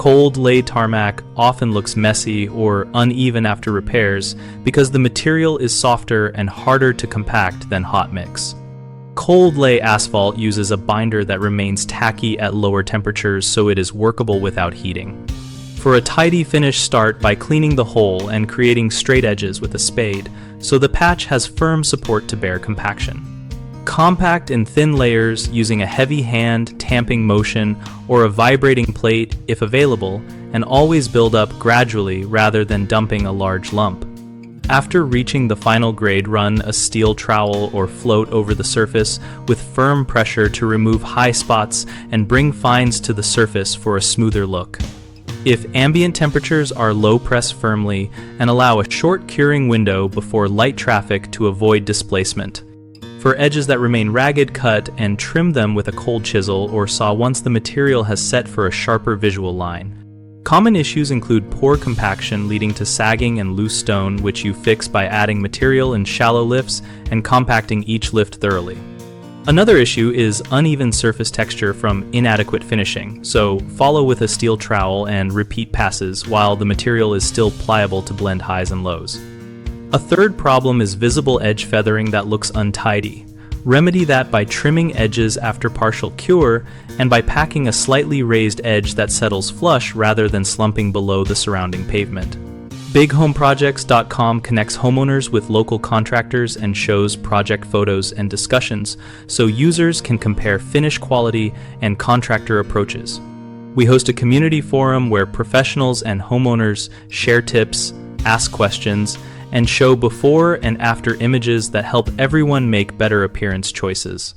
Cold lay tarmac often looks messy or uneven after repairs because the material is softer and harder to compact than hot mix. Cold lay asphalt uses a binder that remains tacky at lower temperatures, so it is workable without heating. For a tidy finish, start by cleaning the hole and creating straight edges with a spade, so the patch has firm support to bear compaction. Compact in thin layers using a heavy hand tamping motion or a vibrating plate if available, and always build up gradually rather than dumping a large lump. After reaching the final grade, run a steel trowel or float over the surface with firm pressure to remove high spots and bring fines to the surface for a smoother look. If ambient temperatures are low, press firmly and allow a short curing window before light traffic to avoid displacement. For edges that remain ragged, cut and trim them with a cold chisel or saw once the material has set for a sharper visual line. Common issues include poor compaction leading to sagging and loose stone, which you fix by adding material in shallow lifts and compacting each lift thoroughly. Another issue is uneven surface texture from inadequate finishing, so follow with a steel trowel and repeat passes while the material is still pliable to blend highs and lows. A third problem is visible edge feathering that looks untidy. Remedy that by trimming edges after partial cure and by packing a slightly raised edge that settles flush rather than slumping below the surrounding pavement. BigHomeProjects.com connects homeowners with local contractors and shows project photos and discussions so users can compare finish quality and contractor approaches. We host a community forum where professionals and homeowners share tips, ask questions, and show before and after images that help everyone make better appearance choices.